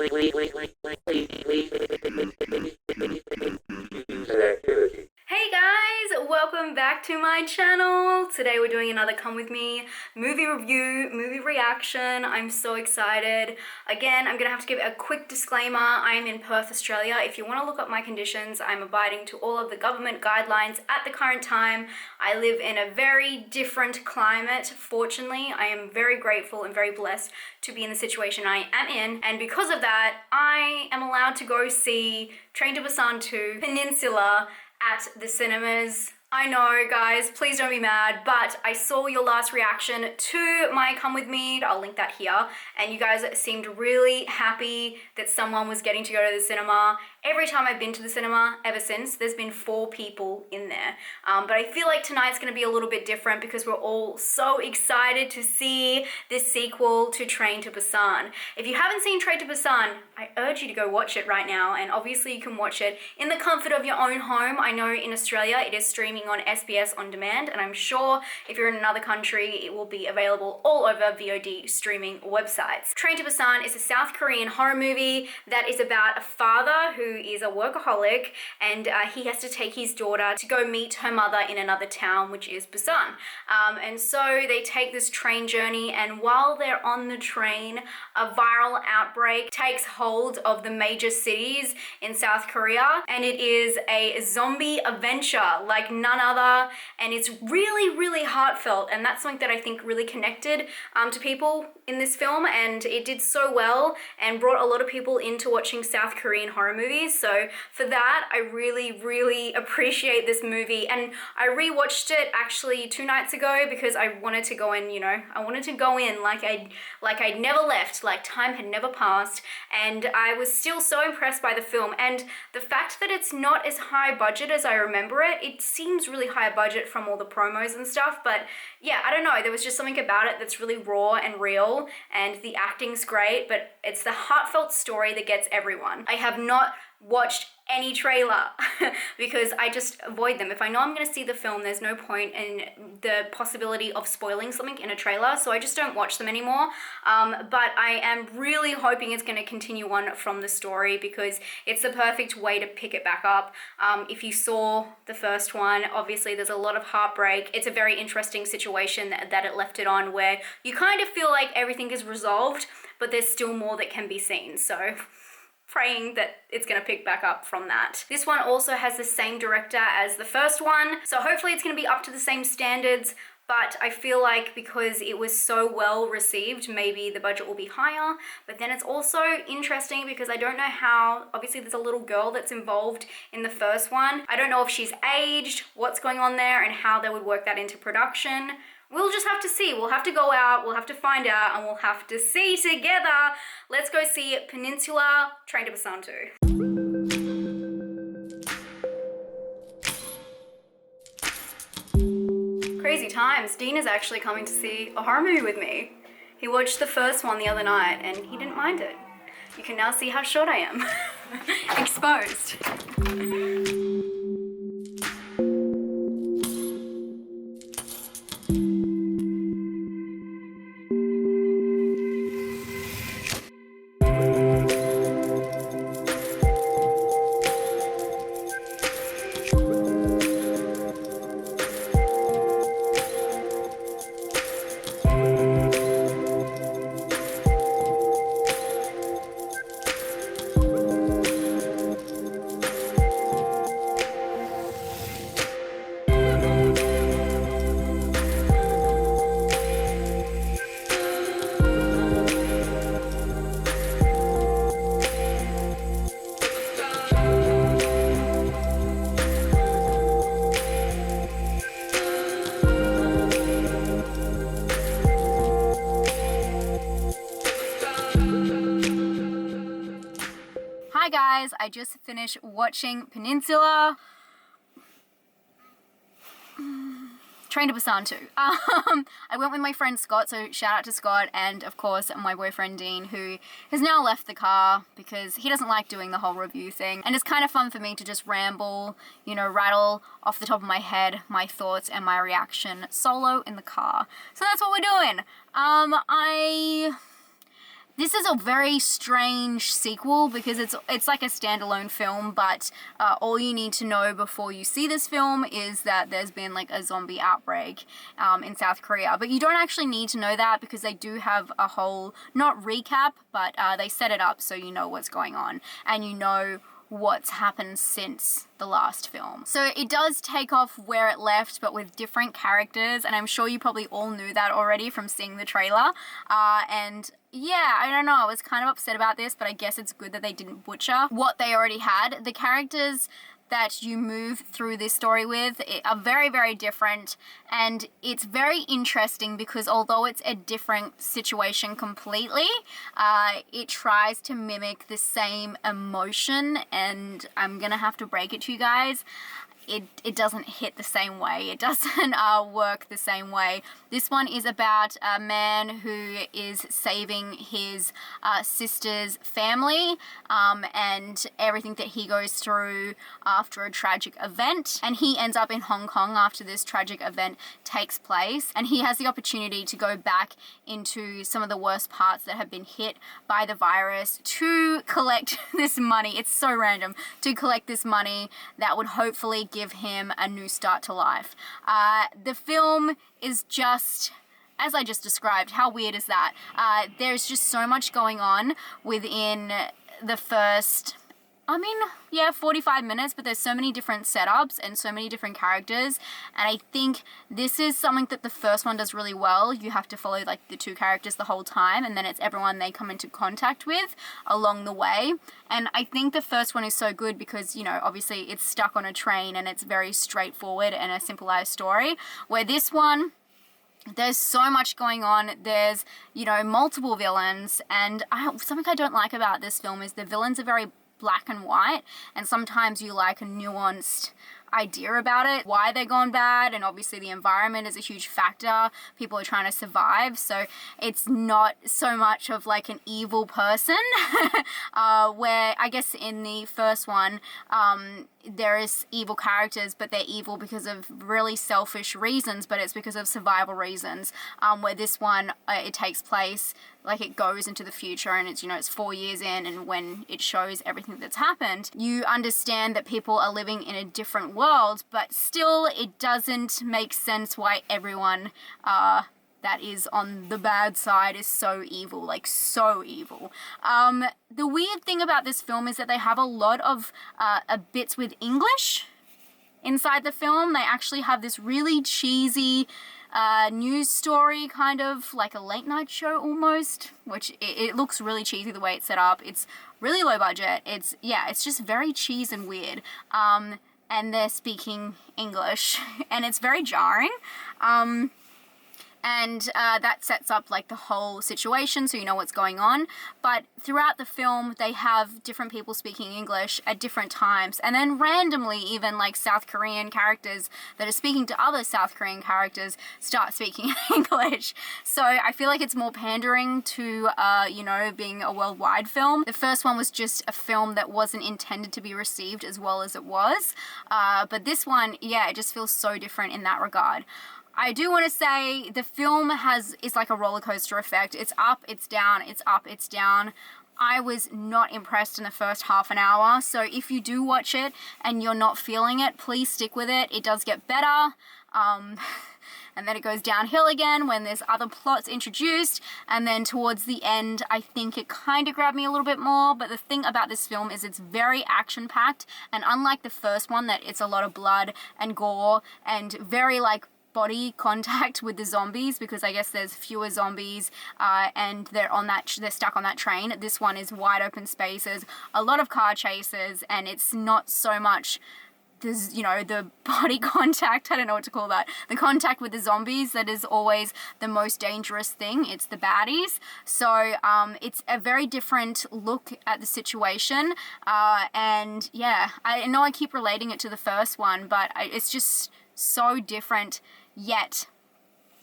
Hey guys, welcome back to my channel. Today we're doing another Come With Me movie review, movie reaction. I'm so excited. Again, I'm gonna have to give a quick disclaimer. I am in Perth, Australia. If you want to look up my conditions, I'm abiding to all of the government guidelines at the current time. I live in a very different climate. Fortunately, I am very grateful and very blessed to be in the situation I am in, and because of that, I am allowed to go see Train to Busan 2 Peninsula at the cinemas. I know, guys, please don't be mad, but I saw your last reaction to my Come With Me. I'll link that here. And you guys seemed really happy that someone was getting to go to the cinema. Every time I've been to the cinema ever since, there's been 4 people in there. But I feel like tonight's gonna be a little bit different because we're all so excited to see this sequel to Train to Busan. If you haven't seen Train to Busan, I urge you to go watch it right now. And obviously you can watch it in the comfort of your own home. I know in Australia it is streaming on SBS On Demand, and I'm sure if you're in another country, it will be available all over VOD streaming websites. Train to Busan is a South Korean horror movie that is about a father who is a workaholic, and he has to take his daughter to go meet her mother in another town, which is Busan. And so they take this train journey, and while they're on the train, a viral outbreak takes hold of the major cities in South Korea, and it is a zombie adventure like none other, and it's really, really heartfelt, and that's something that I think really connected to people in this film, and it did so well and brought a lot of people into watching South Korean horror movies. So for that, I really, really appreciate this movie, and I rewatched it actually 2 nights ago because I wanted to go in, you know, I wanted to go in like I'd never left, like time had never passed, and I was still so impressed by the film. And the fact that it's not as high budget as I remember it, it seems really high budget from all the promos and stuff, but yeah, I don't know, there was just something about it that's really raw and real, and the acting's great, but it's the heartfelt story that gets everyone. I have not watched any trailer because I just avoid them. If I know I'm going to see the film, there's no point in the possibility of spoiling something in a trailer, so I just don't watch them anymore. But I am really hoping it's going to continue on from the story because it's the perfect way to pick it back up. If you saw the first one, obviously there's a lot of heartbreak. It's a very interesting situation that it left it on, where you kind of feel like everything is resolved, but there's still more that can be seen. So praying that it's going to pick back up from that. This one also has the same director as the first one, so hopefully it's going to be up to the same standards, but I feel like because it was so well received, maybe the budget will be higher. But then it's also interesting because I don't know how, obviously there's a little girl that's involved in the first one. I don't know if she's aged, what's going on there, and how they would work that into production. We'll just have to see. We'll have to go out, we'll have to find out, and we'll have to see together. Let's go see Peninsula Train to Busan 2. Crazy times. Dean is actually coming to see a horror movie with me. He watched the first one the other night and he didn't mind it. You can now see how short I am. Exposed. Hi guys, I just finished watching Peninsula. Train to Busan 2. I went with my friend Scott, so shout out to Scott, and of course my boyfriend Dean, who has now left the car because he doesn't like doing the whole review thing. And it's kind of fun for me to just ramble, you know, rattle off the top of my head my thoughts and my reaction solo in the car. So that's what we're doing. This is a very strange sequel because it's like a standalone film, but all you need to know before you see this film is that there's been like a zombie outbreak in South Korea. But you don't actually need to know that because they do have a whole, not recap, but they set it up so you know what's going on and you know what's happened since the last film. So it does take off where it left, but with different characters, and I'm sure you probably all knew that already from seeing the trailer. And yeah, I don't know, I was kind of upset about this, but I guess it's good that they didn't butcher what they already had. The characters that you move through this story with are very, very different, and it's very interesting because although it's a different situation completely, it tries to mimic the same emotion, and I'm gonna have to break it to you guys. It doesn't hit the same way. It doesn't work the same way. This one is about a man who is saving his sister's family and everything that he goes through after a tragic event. And he ends up in Hong Kong after this tragic event takes place. And he has the opportunity to go back into some of the worst parts that have been hit by the virus to collect this money. It's so random. To collect this money that would hopefully give him a new start to life. The film is just, as I just described. How weird is that? There's just so much going on within the first, 45 minutes, but there's so many different setups and so many different characters, and I think this is something that the first one does really well. You have to follow like the two characters the whole time, and then it's everyone they come into contact with along the way. And I think the first one is so good because, you know, obviously it's stuck on a train and it's very straightforward and a simplified story, where this one, there's so much going on. There's, you know, multiple villains, and something I don't like about this film is the villains are very black and white, and sometimes you like a nuanced idea about it, why they're gone bad, and obviously the environment is a huge factor. People are trying to survive, so it's not so much of like an evil person where I guess in the first one there is evil characters, but they're evil because of really selfish reasons, but it's because of survival reasons, where this one it takes place, like it goes into the future, and it's, you know, it's 4 years in, and when it shows everything that's happened, you understand that people are living in a different world, but still it doesn't make sense why everyone that is on the bad side is so evil, like so evil. The weird thing about this film is that they have a lot of bits with English inside the film. They actually have this really cheesy news story, kind of like a late night show almost, which it looks really cheesy the way it's set up. It's really low budget. It's just very cheese and weird. And they're speaking English and it's very jarring. And that sets up like the whole situation so you know what's going on. But throughout the film, they have different people speaking English at different times, and then randomly even like South Korean characters that are speaking to other South Korean characters start speaking English. So I feel like it's more pandering to you know, being a worldwide film. The first one was just a film that wasn't intended to be received as well as it was, but this one, yeah, it just feels so different in that regard. I do want to say the film is like a roller coaster effect. It's up, it's down, it's up, it's down. I was not impressed in the first half an hour. So if you do watch it and you're not feeling it, please stick with it. It does get better. And then it goes downhill again when there's other plots introduced. And then towards the end, I think it kind of grabbed me a little bit more. But the thing about this film is it's very action-packed. And unlike the first one, that it's a lot of blood and gore and very like body contact with the zombies, because I guess there's fewer zombies and they're stuck on that train. This one is wide open spaces, a lot of car chases, and it's not so much there's, you know, the body contact, I don't know what to call that, the contact with the zombies that is always the most dangerous thing. It's the baddies. So it's a very different look at the situation, and yeah, I know I keep relating it to the first one, but it's just so different. Yet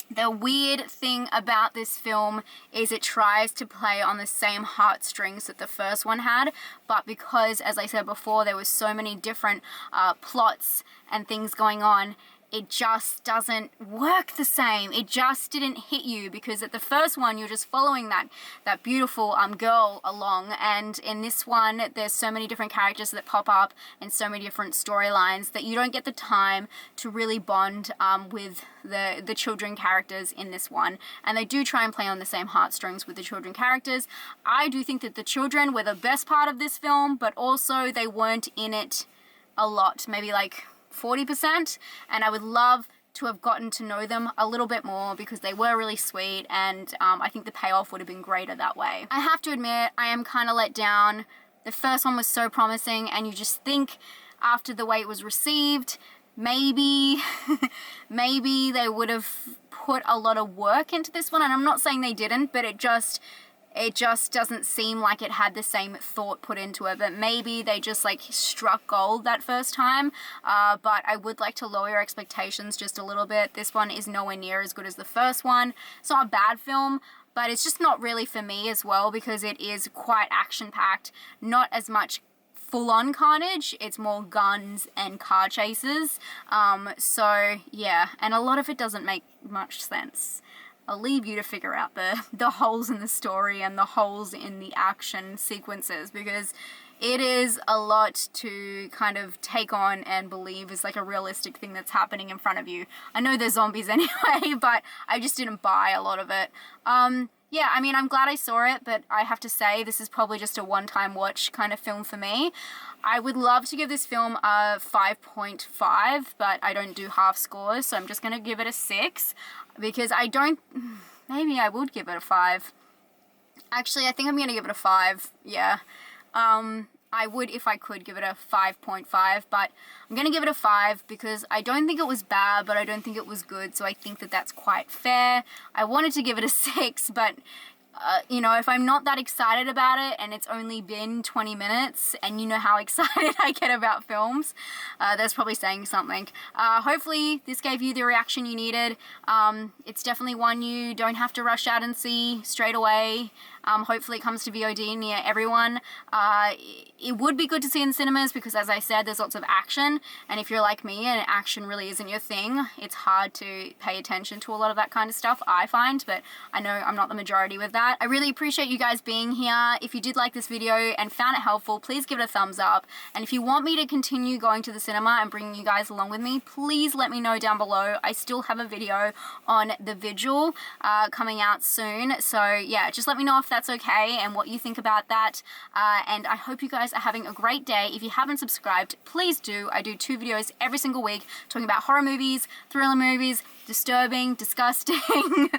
the weird thing about this film is it tries to play on the same heartstrings that the first one had, but because, as I said before, there was so many different plots and things going on, it just doesn't work the same. It just didn't hit you, because at the first one you're just following that beautiful girl along, and in this one there's so many different characters that pop up and so many different storylines that you don't get the time to really bond with the children characters in this one. And they do try and play on the same heartstrings with the children characters. I do think that the children were the best part of this film, but also they weren't in it a lot, maybe like 40%, and I would love to have gotten to know them a little bit more, because they were really sweet, and I think the payoff would have been greater that way. I have to admit, I am kind of let down. The first one was so promising, and you just think after the way it was received, maybe maybe they would have put a lot of work into this one, and I'm not saying they didn't, but it just doesn't seem like it had the same thought put into it. But maybe they just like struck gold that first time. But I would like to lower your expectations just a little bit. This one is nowhere near as good as the first one. It's not a bad film, but it's just not really for me as well, because it is quite action-packed. Not as much full-on carnage, it's more guns and car chases. So yeah, and a lot of it doesn't make much sense. I'll leave you to figure out the holes in the story and the holes in the action sequences, because it is a lot to kind of take on and believe is like a realistic thing that's happening in front of you. I know they're zombies anyway, but I just didn't buy a lot of it. Yeah, I mean, I'm glad I saw it, but I have to say this is probably just a one-time watch kind of film for me. I would love to give this film a 5.5, but I don't do half scores, so I'm just going to give it a 6, because I don't... Maybe I would give it a 5. Actually, I think I'm going to give it a 5, yeah. I would, if I could, give it a 5.5, but I'm going to give it a 5 because I don't think it was bad, but I don't think it was good, so I think that that's quite fair. I wanted to give it a 6, but you know, if I'm not that excited about it and it's only been 20 minutes and you know how excited I get about films, that's probably saying something. Hopefully this gave you the reaction you needed. It's definitely one you don't have to rush out and see straight away. Hopefully it comes to VOD near everyone. It would be good to see in cinemas because, as I said, there's lots of action, and if you're like me and action really isn't your thing, it's hard to pay attention to a lot of that kind of stuff, I find, but I know I'm not the majority with that. I really appreciate you guys being here. If you did like this video and found it helpful, please give it a thumbs up, and if you want me to continue going to the cinema and bringing you guys along with me, please let me know down below. I still have a video on The Vigil coming out soon, so yeah, just let me know if that's okay and what you think about that, and I hope you guys are having a great day. If you haven't subscribed, please do. I do 2 videos every single week talking about horror movies, thriller movies, disturbing, disgusting,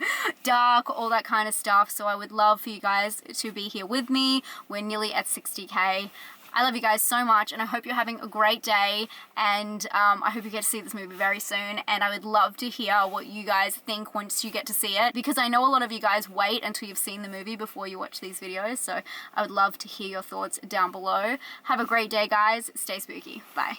dark, all that kind of stuff, so I would love for you guys to be here with me. We're nearly at 60k. I love you guys so much, and I hope you're having a great day, and I hope you get to see this movie very soon, and I would love to hear what you guys think once you get to see it, because I know a lot of you guys wait until you've seen the movie before you watch these videos, so I would love to hear your thoughts down below. Have a great day, guys. Stay spooky. Bye.